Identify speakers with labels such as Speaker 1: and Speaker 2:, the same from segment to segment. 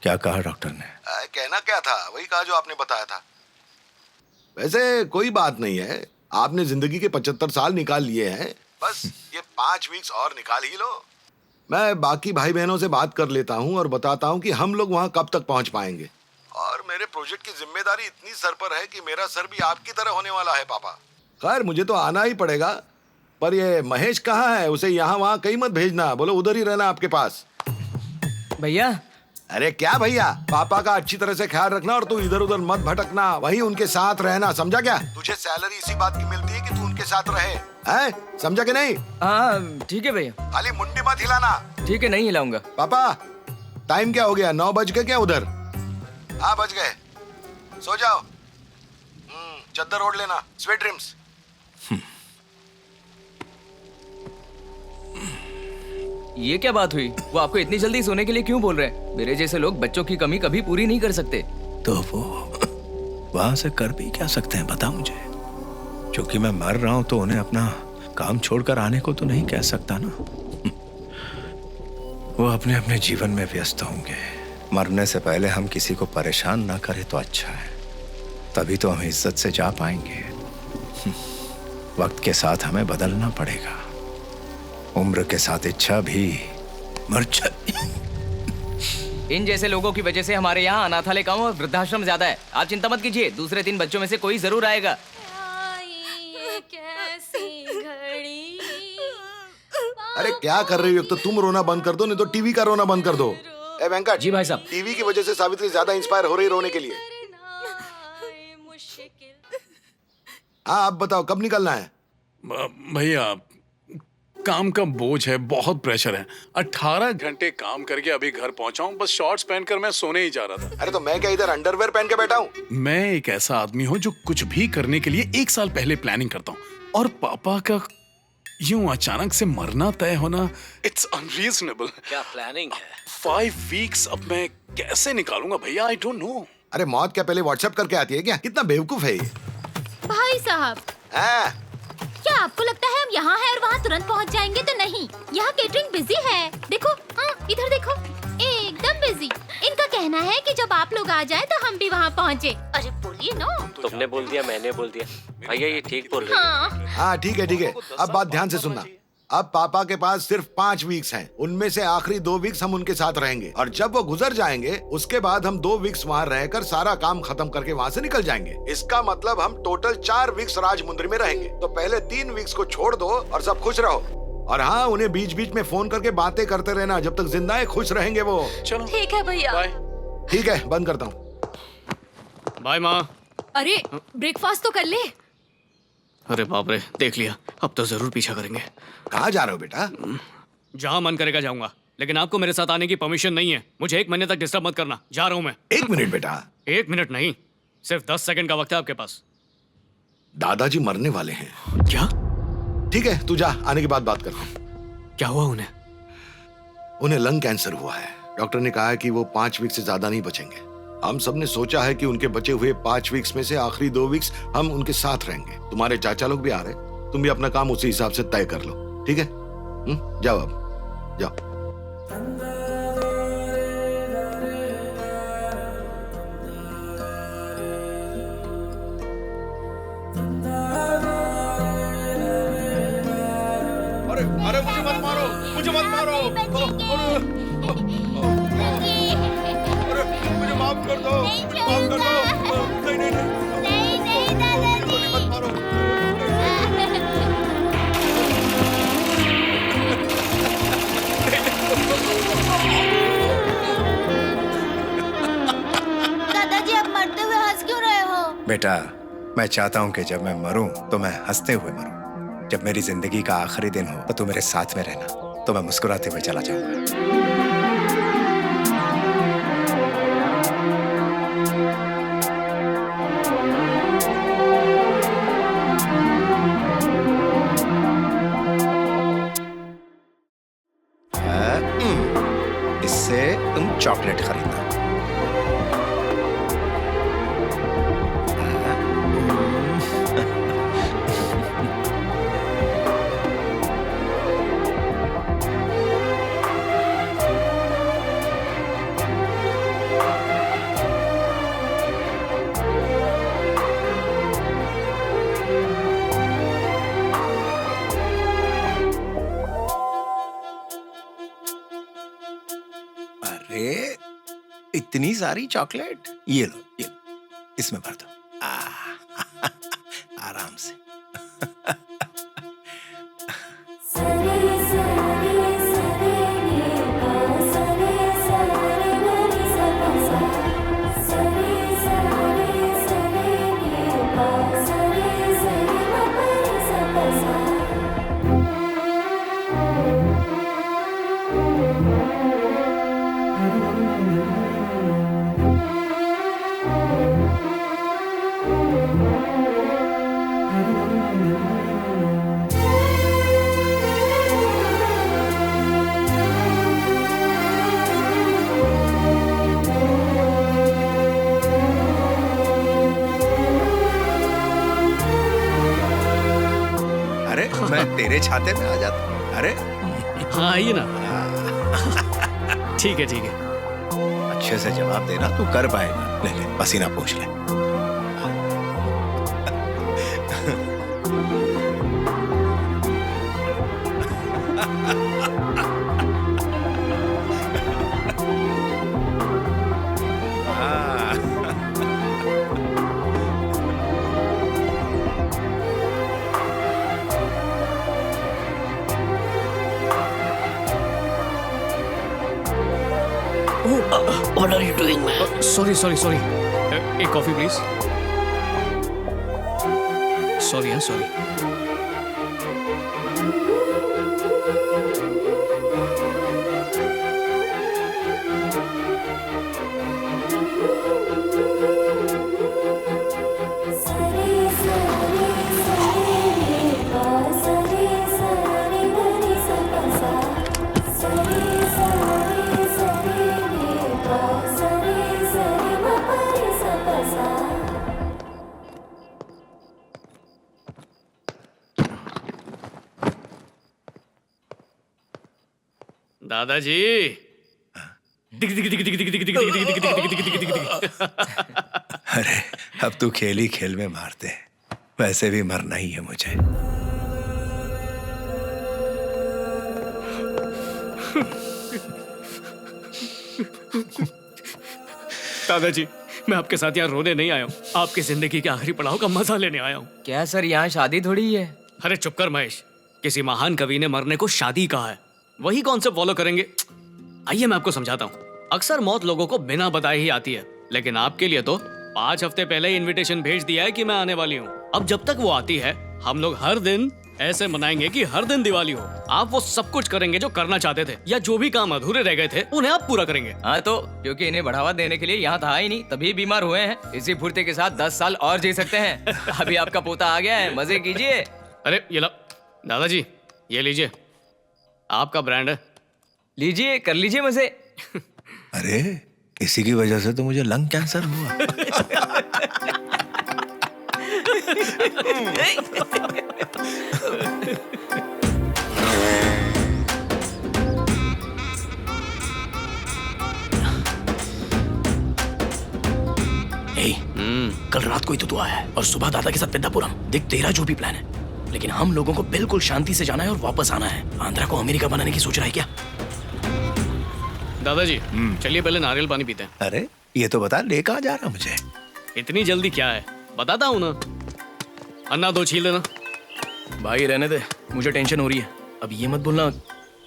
Speaker 1: क्या कहा डॉक्टर ने?
Speaker 2: कहना क्या था वही कहा जो आपने बताया था। वैसे कोई बात नहीं है, आपने जिंदगी के 75 साल निकाल लिए हैं, बस ये 5 वीक्स और निकाल ही लो। मैं बाकी भाई बहनों से बात कर लेता हूँ और बताता हूँ कि हम लोग वहाँ कब तक पहुँच पाएंगे। और मेरे प्रोजेक्ट की जिम्मेदारी इतनी सर पर है कि मेरा सर भी आपकी तरह होने वाला है पापा। खैर मुझे तो आना ही पड़ेगा, पर ये महेश कहाँ है? उसे यहाँ वहाँ कहीं मत भेजना, बोलो उधर ही रहना आपके पास।
Speaker 3: भैया।
Speaker 2: अरे क्या भैया, पापा का अच्छी तरह से ख्याल रखना और तू इधर उधर मत भटकना, वही उनके साथ रहना, समझा क्या? तुझे सैलरी इसी बात की मिलती है कि तू उनके साथ रहे, हैं? समझा कि नहीं?
Speaker 3: हाँ ठीक है भैया।
Speaker 2: खाली मुंडी मत हिलाना।
Speaker 3: ठीक है, नहीं हिलाऊंगा।
Speaker 2: पापा टाइम क्या हो गया? 9 बज गए क्या उधर? हाँ बज गए, सो जाओ। चद्दर ओढ़ लेना, स्वीट ड्रीम्स।
Speaker 3: ये क्या बात हुई? वो आपको इतनी जल्दी सोने के लिए क्यों बोल रहे हैं? मेरे जैसे लोग बच्चों की कमी कभी पूरी नहीं कर सकते।
Speaker 1: तो वो वहां से कर भी क्या सकते हैं बता मुझे? क्योंकि मैं मर रहा हूं तो उन्हें अपना काम छोड़कर आने को तो नहीं कह सकता ना। वो अपने अपने जीवन में व्यस्त होंगे। मरने से पहले हम किसी को परेशान ना करें तो अच्छा है, तभी तो हम इज्जत से जा पाएंगे। वक्त के साथ हमें बदलना पड़ेगा, उम्र के साथ इच्छा भी मर जाती।
Speaker 3: इन जैसे लोगों की वजह से हमारे यहाँ अनाथालय कम और वृद्धाश्रम ज्यादा है। आप चिंता मत कीजिए, दूसरे 3 बच्चों में से कोई जरूर आएगा।
Speaker 2: अरे क्या कर रही हो? तो तुम रोना बंद कर दो, नहीं तो टीवी का रोना बंद कर दो। ए वेंकट।
Speaker 3: जी भाई साहब।
Speaker 2: टीवी की वजह से सावित्री ज्यादा इंस्पायर हो रही रोने के लिए। हाँ अब बताओ कब निकलना है?
Speaker 4: भैया काम का बोझ है, बहुत प्रेशर है। 18 घंटे काम करके अभी घर पहुंचा हूं, बस शॉर्ट्स पहनकर मैं सोने ही जा रहा था।
Speaker 2: अरे तो मैं क्या इधर अंडरवेयर पहन के बैठा हूँ?
Speaker 4: मैं एक ऐसा आदमी हूं जो कुछ भी करने के लिए 1 साल पहले प्लानिंग करता हूं, और पापा का यूं अचानक से मरना तय होना, इट्स अनरीजनेबल।
Speaker 5: क्या प्लानिंग है?
Speaker 4: 5 वीक्स अब मैं कैसे निकालूंगा भैया? I don't know.
Speaker 2: अरे मौत क्या पहले व्हाट्सएप करके आती है क्या? कितना बेवकूफ है ये।
Speaker 6: भाई साहब, क्या आपको लगता है हम यहाँ हैं और वहाँ तुरंत पहुँच जाएंगे? तो नहीं, यहाँ केटरिंग बिजी है। देखो, हाँ इधर देखो, एकदम बिजी। इनका कहना है कि जब आप लोग आ जाएं तो हम भी वहाँ पहुँचे। अरे बोलिए ना।
Speaker 5: तुमने बोल दिया, मैंने बोल दिया। भैया ये ठीक बोल रहे हैं।
Speaker 2: हाँ ठीक है ठीक है, अब बात ध्यान से सुनना। अब पापा के पास सिर्फ 5 वीक्स हैं, उनमें से आखिरी 2 वीक्स हम उनके साथ रहेंगे, और जब वो गुजर जाएंगे उसके बाद हम 2 वीक्स वहाँ रहकर सारा काम खत्म करके वहाँ से निकल जाएंगे। इसका मतलब हम टोटल 4 वीक्स राजमुंद्री में रहेंगे। तो पहले 3 वीक्स को छोड़ दो और सब खुश रहो। और हाँ, उन्हें बीच बीच में फोन करके बातें करते रहना, जब तक जिंदा है खुश रहेंगे वो।
Speaker 4: चलो
Speaker 6: ठीक है भैया।
Speaker 4: बाय।
Speaker 2: ठीक है, बंद करता हूँ।
Speaker 7: बाय माँ।
Speaker 6: अरे ब्रेकफास्ट तो कर ले।
Speaker 7: अरे बाप रे, देख लिया, अब तो जरूर पीछा करेंगे।
Speaker 2: कहाँ जा रहे हो बेटा?
Speaker 7: जहाँ मन करेगा जाऊंगा, लेकिन आपको मेरे साथ आने की परमिशन नहीं है। मुझे 1 महीने तक डिस्टर्ब मत करना, जा रहा हूँ मैं।
Speaker 2: 1 मिनट बेटा।
Speaker 7: 1 मिनट नहीं, सिर्फ 10 सेकंड का वक्त है आपके पास।
Speaker 2: दादाजी मरने वाले हैं।
Speaker 7: क्या?
Speaker 2: ठीक है तू जा, आने के बाद बात करते हैं।
Speaker 7: क्या हुआ उन्हें?
Speaker 2: उन्हें लंग कैंसर हुआ है। डॉक्टर ने कहा है कि वो 5 वीक से ज्यादा नहीं बचेंगे। हम सब ने सोचा है कि उनके बचे हुए 5 वीक्स में से आखिरी 2 वीक्स हम उनके साथ रहेंगे। तुम्हारे चाचा लोग भी आ रहे हैं, तुम भी अपना काम उसी हिसाब से तय कर लो, ठीक है? जाओ अब जाओ। अरे अरे मुझे मत मारो, मुझे मत मारो। मुझे माफ कर दो, मुझे माफ कर दो। नहीं नहीं नहीं दादाजी, मत मारो।
Speaker 6: दादाजी आप मरते हुए हंस क्यों रहे हो?
Speaker 1: बेटा, मैं चाहता हूं कि जब मैं मरूं तो मैं हंसते हुए मरूं। जब मेरी जिंदगी का आखिरी दिन हो तो तू मेरे साथ में रहना, तो मैं मुस्कुराते हुए चला जाऊंगा। इससे तुम चॉकलेट खरीदना। इतनी सारी चॉकलेट, ये लो, इसमें भर दो। आराम से। अरे मैं तेरे छाते में आ जाता हूँ। अरे
Speaker 7: हाँ आइए ना। ठीक है ठीक है।
Speaker 1: अच्छे से जवाब देना, तू कर पाएगा। ले ले, पसीना पोंछ ले।
Speaker 5: What are you doing, man?
Speaker 7: Sorry sorry sorry, एक कॉफी प्लीज। सॉरी हाँ सॉरी। दादाजी।
Speaker 1: अरे अब तू खेल ही खेल में मारते, वैसे भी मरना ही है मुझे।
Speaker 7: दादाजी, मैं आपके साथ यहाँ रोने नहीं आया हूँ, आपकी जिंदगी के आखिरी पड़ाव का मजा लेने आया हूँ।
Speaker 3: क्या सर, यहाँ शादी थोड़ी है।
Speaker 7: अरे चुप कर महेश, किसी महान कवि ने मरने को शादी कहा है, वही कॉन्सेप्ट फॉलो करेंगे। आइए मैं आपको समझाता हूँ। अक्सर मौत लोगों को बिना बताए ही आती है, लेकिन आपके लिए तो 5 हफ्ते पहले ही इनविटेशन भेज दिया है कि मैं आने वाली हूँ। अब जब तक वो आती है, हम लोग हर दिन ऐसे मनाएंगे कि हर दिन दिवाली हो। आप वो सब कुछ करेंगे जो करना चाहते थे, या जो भी काम अधूरे रह गए थे उन्हें आप पूरा करेंगे।
Speaker 3: हाँ तो क्योंकि इन्हें बढ़ावा देने के लिए यहाँ था ही नहीं, तभी बीमार हुए हैं। इसी फुर्ती के साथ 10 साल और जी सकते हैं। अभी आपका पोता आ गया है, मजे कीजिए।
Speaker 7: अरे ये लो दादाजी, ये लीजिए, आपका ब्रांड है,
Speaker 3: लीजिए, कर लीजिए मजे।
Speaker 1: अरे इसी की वजह से तो मुझे लंग कैंसर हुआ।
Speaker 8: कल रात को ही तो आया है और सुबह दादा के साथ पेद्दापुरम। देख तेरा जो भी प्लान है, लेकिन हम लोगों को बिल्कुल शांति से जाना है और वापस आना है। आंध्रा को अमेरिका बनाने की सोच रहा है क्या?
Speaker 7: दादाजी चलिए पहले नारियल पानी पीते हैं।
Speaker 1: अरे ये तो बता, ले कहाँ जा रहा मुझे?
Speaker 7: इतनी जल्दी क्या है, बताता हूँ ना। अन्ना 2 छील देना।
Speaker 8: भाई रहने दे, मुझे टेंशन हो रही है। अब ये मत बोलना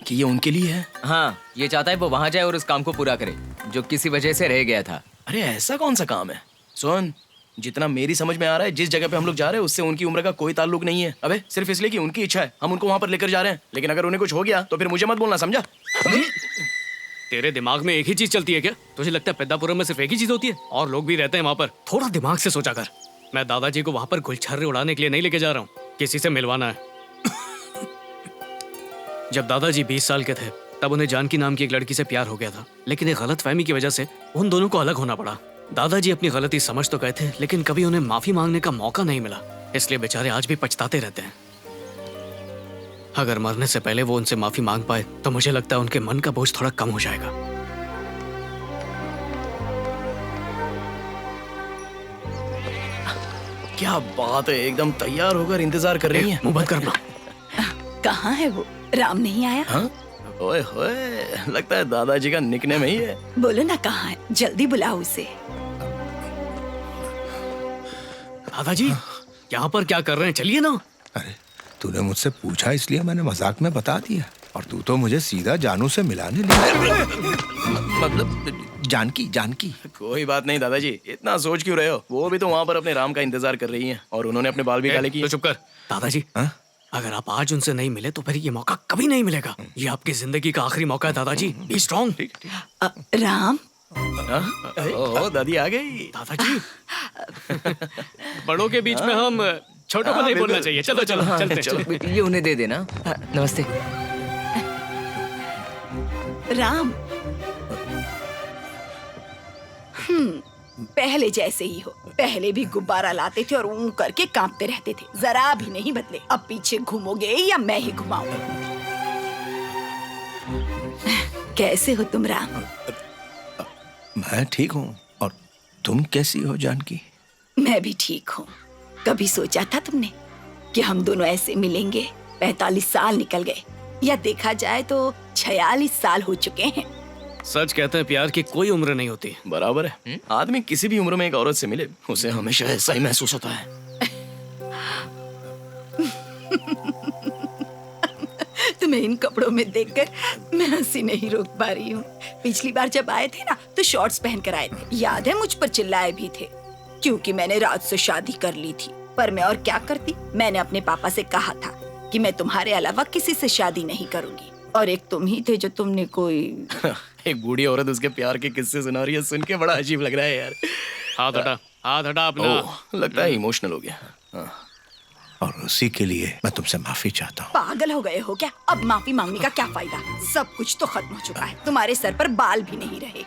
Speaker 8: कि ये उनके लिए है।
Speaker 3: हाँ, ये चाहता है वो वहाँ जाए और उस काम को पूरा करे जो किसी वजह से रह गया था।
Speaker 8: अरे ऐसा कौन सा काम है? सुन, जितना मेरी समझ में आ रहा है, जिस जगह पे हम लोग जा रहे हैं उससे उनकी उम्र का कोई ताल्लुक नहीं है। अबे सिर्फ इसलिए कि उनकी इच्छा है हम उनको वहां पर लेकर जा रहे हैं, लेकिन अगर उन्हें कुछ हो गया तो फिर मुझे मत बोलना, समझा?
Speaker 7: तेरे दिमाग में एक ही चीज चलती है क्या? तुझे लगता है पेद्दापुरम में सिर्फ एक ही चीज होती है और लोग भी रहते हैं वहां पर? थोड़ा दिमाग से सोचा कर। मैं दादाजी को वहां पर गुलछर्रे उड़ाने के लिए नहीं लेके जा रहा हूँ, किसी से मिलवाना है। जब दादाजी 20 साल के थे तब उन्हें जानकी नाम की एक लड़की से प्यार हो गया था, लेकिन एक गलतफहमी की वजह से उन दोनों को अलग होना पड़ा। दादाजी अपनी गलती समझ तो गए थे, लेकिन कभी उन्हें माफी मांगने का मौका नहीं मिला, इसलिए बेचारे आज भी पछताते रहते हैं। अगर मरने से पहले वो उनसे माफी मांग पाए तो मुझे लगता है उनके मन का बोझ थोड़ा कम हो जाएगा।
Speaker 8: क्या बात है, एकदम तैयार होकर इंतजार कर रही है। मुंह बंद कर लो।
Speaker 9: कहाँ है वो? राम नहीं आया?
Speaker 8: हाँ? ओए होए, लगता है दादाजी का निकनेम ही है।
Speaker 9: बोलो ना कहाँ है, जल्दी बुलाओ उसे।
Speaker 7: दादाजी यहाँ पर क्या कर रहे हैं, चलिए ना।
Speaker 1: अरे तूने मुझसे पूछा इसलिए मैंने मजाक में बता दिया, और तू तो मुझे सीधा जानू से मिलाने लगा। मतलब जानकी जानकी।
Speaker 8: कोई बात नहीं दादाजी, इतना सोच क्यों रहे हो? वो भी तो वहाँ पर अपने राम का इंतजार कर रही हैं, और उन्होंने अपने बाल भी काले किए।
Speaker 7: तो चुप कर दादाजी।
Speaker 1: हाँ?
Speaker 7: अगर आप आज उनसे नहीं मिले तो फिर ये मौका कभी नहीं मिलेगा। ये आपकी जिंदगी का आखिरी मौका है दादाजी। Be strong.
Speaker 9: राम,
Speaker 8: ओह दादी आ गई।
Speaker 7: दादाजी बड़ों के बीच में हम छोटों को नहीं बोलना चाहिए। चलो चलो चलते चलो।
Speaker 3: ये उन्हें दे देना। नमस्ते।
Speaker 9: राम। पहले जैसे ही हो। पहले भी गुब्बारा लाते थे और ऊं करके कांपते रहते थे, जरा भी नहीं बदले। अब पीछे घूमोगे या मैं ही घुमाऊं? कैसे हो तुम राम?
Speaker 1: मैं ठीक हूँ, और तुम कैसी हो जानकी?
Speaker 9: मैं भी ठीक हूँ। कभी सोचा था तुमने कि हम दोनों ऐसे मिलेंगे? 45 साल निकल गए, या देखा जाए तो 46 साल हो चुके हैं।
Speaker 7: सच कहते हैं प्यार की कोई उम्र नहीं होती।
Speaker 8: बराबर है। आदमी किसी भी उम्र में एक औरत से मिले, उसे हमेशा ऐसा ही महसूस होता है।
Speaker 9: तुम्हें इन कपड़ों में देखकर मैं हंसी नहीं रोक पा रही हूँ। पिछली बार जब आए थे ना तो शॉर्ट्स पहन कर आए थे। याद है मुझ पर चिल्लाए भी थे क्योंकि मैंने रात से शादी कर ली थी। पर मैं और क्या करती, मैंने अपने पापा से कहा था कि मैं तुम्हारे अलावा किसी से शादी नहीं करूंगी, और एक तुम ही थे जो तुमने कोई
Speaker 8: एक बूढ़ी औरत उसके प्यार के किस्से सुना रही है, सुन के बड़ा अजीब लग रहा है यार।
Speaker 7: हाथ हटा अपना।
Speaker 8: लगता है इमोशनल हो गया। हाँ।
Speaker 1: और उसी के लिए मैं तुमसे माफी चाहता हूँ।
Speaker 9: पागल हो गए हो क्या? अब माफी मांगने का क्या फायदा? सब कुछ तो खत्म हो चुका है, तुम्हारे सर पर बाल भी नहीं रहे।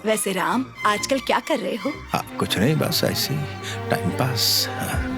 Speaker 9: वैसे राम, आजकल क्या कर रहे हो?
Speaker 1: हाँ कुछ नहीं, बस ऐसे ही टाइम पास। हाँ।